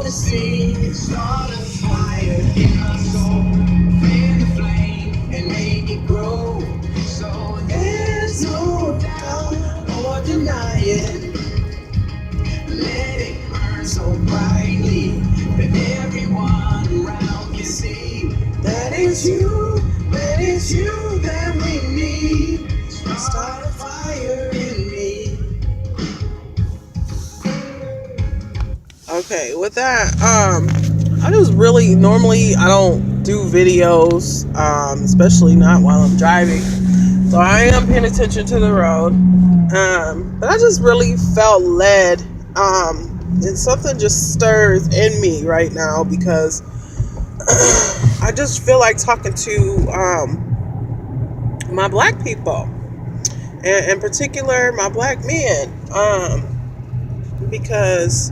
wanna see. Start a fire in our soul, fan the flame and make it grow. So there's no doubt or denying. Let it burn so brightly that everyone around can see that it's you, that we need. Start a fire in me. Okay, with that, I just really normally I don't do videos, especially not while I'm driving. So I am paying attention to the road. But I just really felt led, and something just stirs in me right now because I just feel like talking to my black people, and in particular my black men, because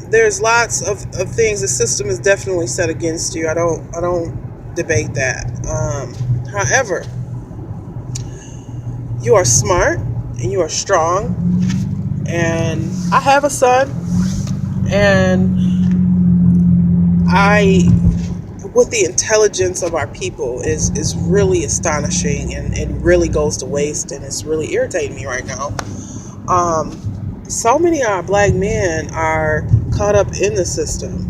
there's lots of things. The system is definitely set against you. I don't debate that. However, you are smart and you are strong, and I have a son, and I what the intelligence of our people is really astonishing, and really goes to waste, and it's really irritating me right now. So many of our black men are caught up in the system,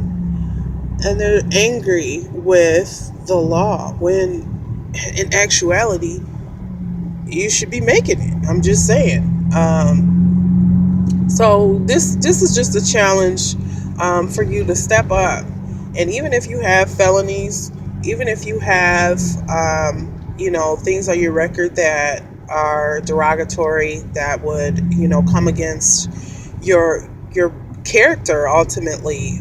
and they're angry with the law when in actuality you should be making it. I'm just saying. So this is just a challenge, for you to step up, and even if you have felonies, even if you have things on your record that are derogatory, that would come against your character ultimately,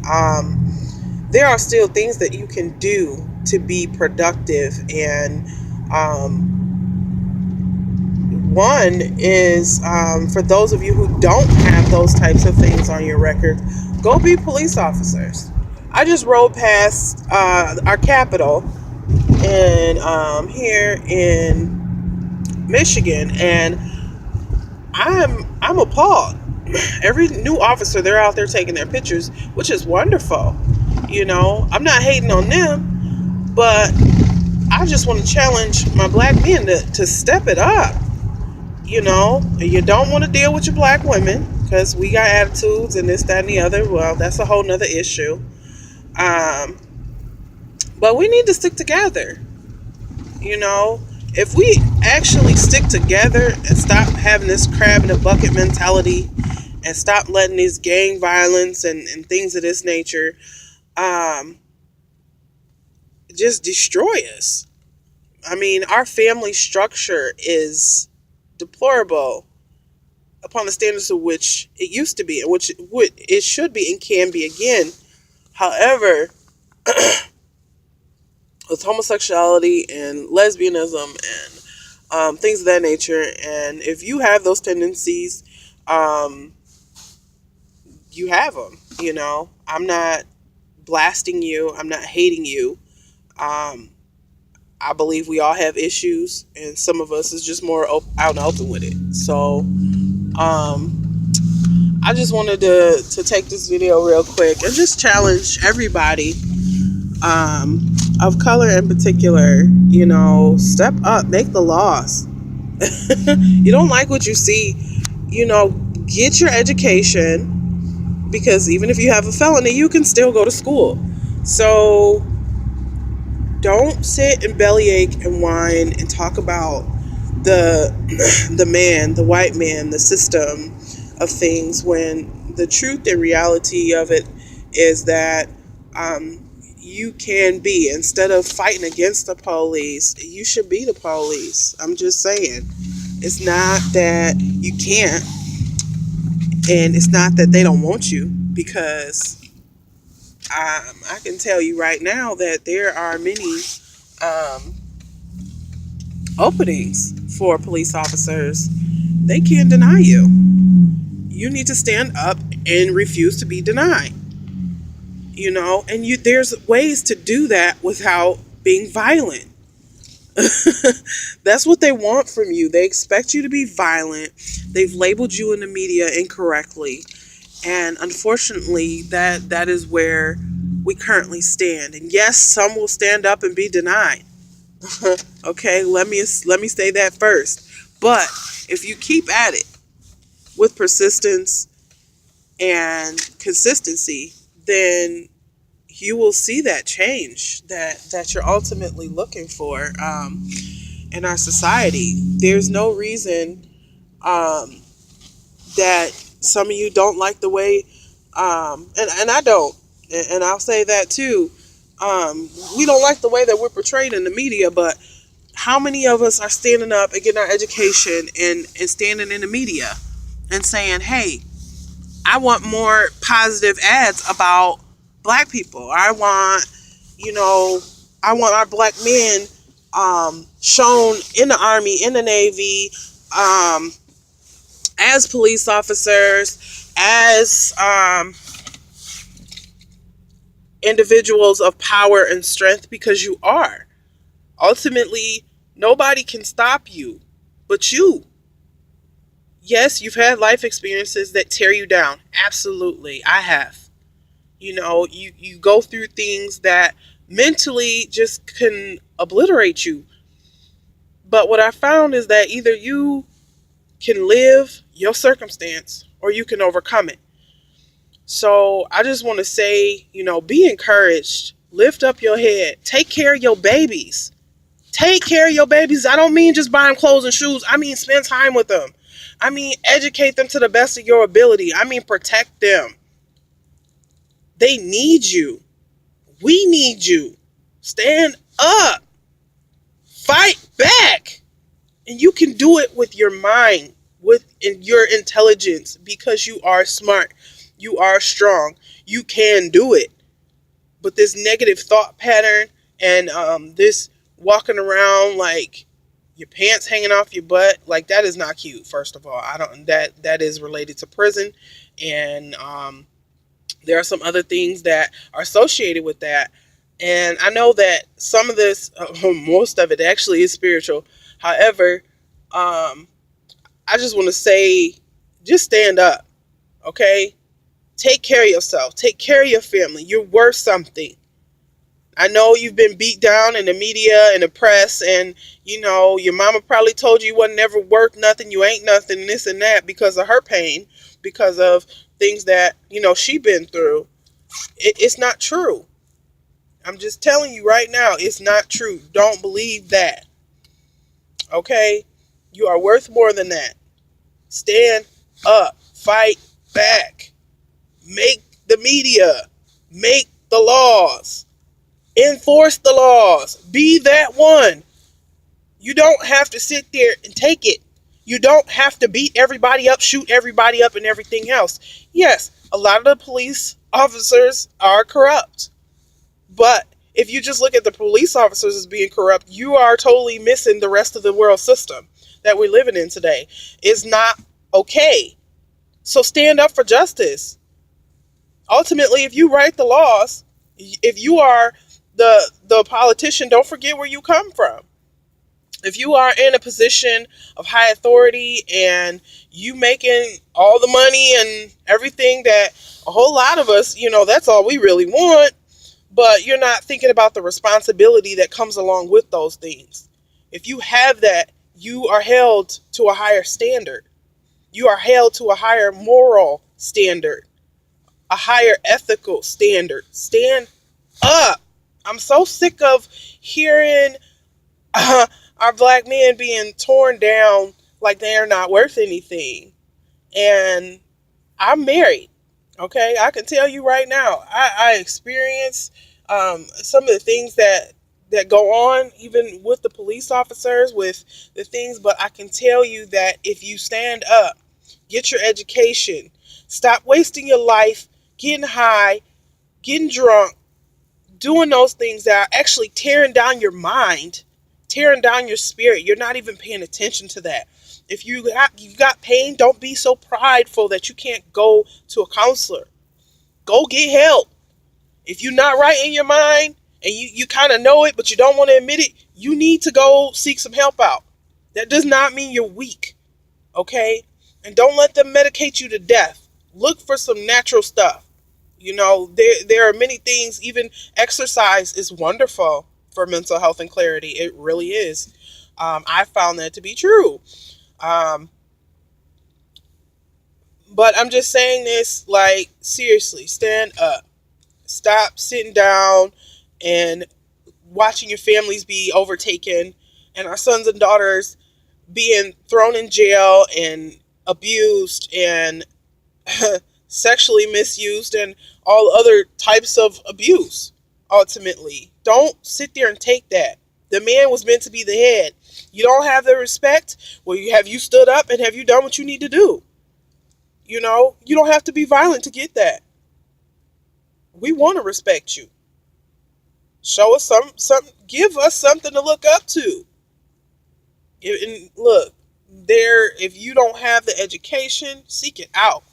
there are still things that you can do to be productive. And one is, for those of you who don't have those types of things on your record, go be police officers. I just rode past our capital in here in Michigan, and I'm appalled. Every new officer, they're out there taking their pictures, which is wonderful. I'm not hating on them, but I just want to challenge my black men to step it up. You don't want to deal with your black women because we got attitudes and this, that, and the other. Well, that's a whole nother issue. Um, but we need to stick together. If we actually stick together and stop having this crab in a bucket mentality, and stop letting this gang violence and things of this nature um, just destroy us. I mean, our family structure is deplorable upon the standards of which it used to be, and which it should be and can be again. However, with homosexuality and lesbianism and things of that nature, and if you have those tendencies, um, you have them. I'm not blasting you. I'm not hating you. Um, I believe we all have issues, and some of us is just more out and open with it. So, I just wanted to take this video real quick and just challenge everybody, of color in particular. Step up, make the laws. You don't like what you see, get your education, because even if you have a felony, you can still go to school. So don't sit and bellyache and whine and talk about the the white man, the system of things, when the truth and reality of it is that, you can be, instead of fighting against the police, you should be the police. I'm just saying. It's not that you can't, and it's not that they don't want you, because I can tell you right now that there are many um, openings for police officers. They can't deny you. You need to stand up and refuse to be denied. And there's ways to do that without being violent. That's what they want from you. They expect you to be violent. They've labeled you in the media incorrectly. And unfortunately, that is where we currently stand. And yes, some will stand up and be denied. Okay, let me say that first. But if you keep at it with persistence and consistency, then you will see that change that you're ultimately looking for in our society. There's no reason um, that some of you don't like the way, and I don't, and I'll say that too. We don't like the way that we're portrayed in the media, but how many of us are standing up and getting our education and standing in the media and saying, hey, I want more positive ads about black people. You know, I want our black men shown in the Army, in the Navy, um, as police officers, as individuals of power and strength, because you are. Ultimately, nobody can stop you but you. Yes, you've had life experiences that tear you down. Absolutely, I have. You know, you go through things that mentally just can obliterate you. But what I found is that either you can live your circumstance or you can overcome it. So I just want to say, be encouraged. Lift up your head. Take care of your babies. Take care of your babies. I don't mean just buy them clothes and shoes. I mean spend time with them. I mean educate them to the best of your ability. I mean protect them. They need you. We need you. Stand up. Fight back. And you can do it with your mind, with your intelligence, because you are smart. You are strong. You can do it. But this negative thought pattern and this walking around like your pants hanging off your butt, like that is not cute. First of all, I don't. That is related to prison, and there are some other things that are associated with that. And I know that some of this, most of it actually is spiritual. However, I just want to say, just stand up, okay? Take care of yourself. Take care of your family. You're worth something. I know you've been beat down in the media and the press, and, your mama probably told you you wasn't never worth nothing, you ain't nothing, this and that, because of her pain, because of things that, she been through. It's not true. I'm just telling you right now, it's not true. Don't believe that. Okay? You are worth more than that. Stand up. Fight back. Make the media. Make the laws. Enforce the laws. Be that one. You don't have to sit there and take it. You don't have to beat everybody up, shoot everybody up, and everything else. Yes, a lot of the police officers are corrupt. But if you just look at the police officers as being corrupt, you are totally missing the rest of the world system that we're living in today. It's not okay. So stand up for justice. Ultimately, if you write the laws, if you are the politician, don't forget where you come from. If you are in a position of high authority and you making all the money and everything that a whole lot of us, that's all we really want, but you're not thinking about the responsibility that comes along with those things. If you have that, you are held to a higher standard. You are held to a higher moral standard, a higher ethical standard. Stand up. I'm so sick of hearing our black men being torn down like they are not worth anything. And I'm married. Okay, I can tell you right now, I experience some of the things that go on, even with the police officers, with the things. But I can tell you that if you stand up, get your education, stop wasting your life getting high, getting drunk, doing those things that are actually tearing down your mind, tearing down your spirit. You're not even paying attention to that. If you got pain, don't be so prideful that you can't go to a counselor. Go get help. If you're not right in your mind and you kind of know it, but you don't want to admit it, you need to go seek some help out. That does not mean you're weak, okay? And don't let them medicate you to death. Look for some natural stuff. There are many things. Even exercise is wonderful for mental health and clarity. It really is. I found that to be true. Um, but I'm just saying this, like, seriously, stand up. Stop sitting down and watching your families be overtaken and our sons and daughters being thrown in jail and abused and sexually misused and all other types of abuse. Ultimately, don't sit there and take that. The man was meant to be the head. You don't have the respect. Well, you stood up and have you done what you need to do? You don't have to be violent to get that. We want to respect you. Show us some give us something to look up to. And look, if you don't have the education, seek it out.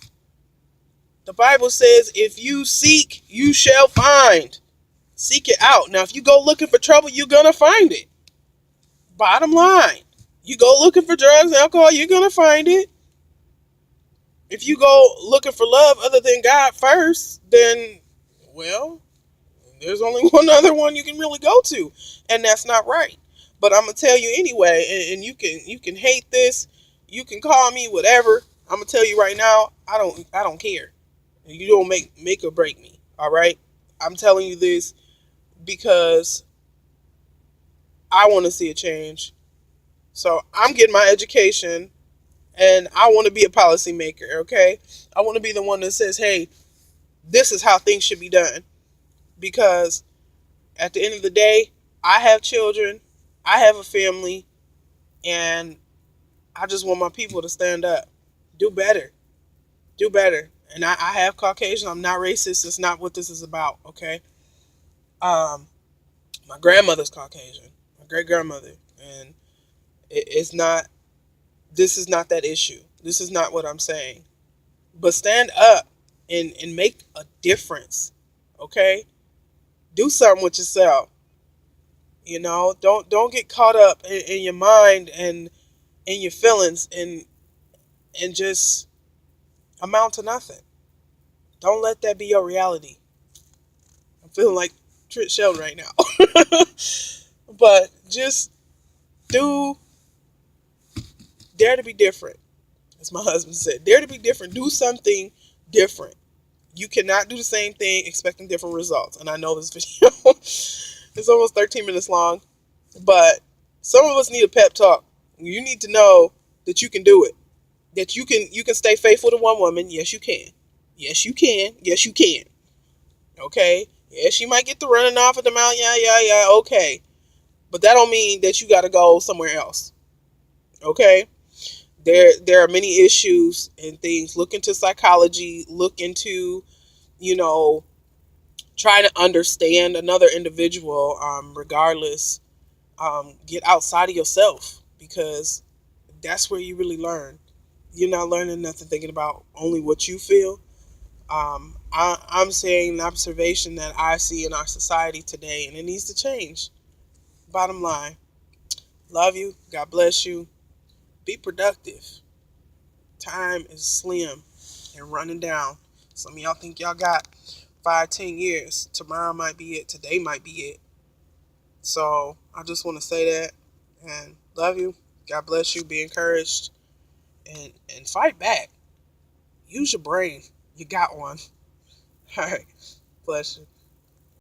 The Bible says, if you seek, you shall find. Seek it out. Now, if you go looking for trouble, you're going to find it. Bottom line. You go looking for drugs and alcohol, you're going to find it. If you go looking for love other than God first, then, well, there's only one other one you can really go to. And that's not right. But I'm going to tell you anyway, and you can hate this. You can call me whatever. I'm going to tell you right now, I don't care. You don't make or break me, all right? I'm telling you this because I want to see a change. So I'm getting my education, and I want to be a policymaker, okay? I want to be the one that says, hey, this is how things should be done. Because at the end of the day, I have children, I have a family, and I just want my people to stand up. Do better. Do better. And I have Caucasian. I'm not racist. It's not what this is about, okay? My grandmother's Caucasian, my great grandmother, and it's not. This is not that issue. This is not what I'm saying. But stand up and make a difference, okay? Do something with yourself. Don't get caught up in your mind and in your feelings and just amount to nothing. Don't let that be your reality. I'm feeling like Trent Shelton right now. But just do dare to be different. As my husband said, dare to be different. Do something different. You cannot do the same thing expecting different results. And I know this video is almost 13 minutes long, but some of us need a pep talk. You need to know that you can do it. That you can stay faithful to one woman. Yes, you can. Yes, you can. Yes, you can. Okay? Yeah, she might get the running off at the mouth. Yeah. Okay. But that don't mean that you got to go somewhere else. Okay? There are many issues and things. Look into psychology. Look into, trying to understand another individual, regardless. Get outside of yourself, because that's where you really learn. You're not learning nothing thinking about only what you feel. I'm saying an observation that I see in our society today, and it needs to change. Bottom line, love you. God bless you. Be productive. Time is slim and running down. Some of y'all think y'all got 5-10 years. Tomorrow might be it. Today might be it. So I just want to say that, and love you. God bless you. Be encouraged, and fight back. Use your brain. You got one. All right. Bless you.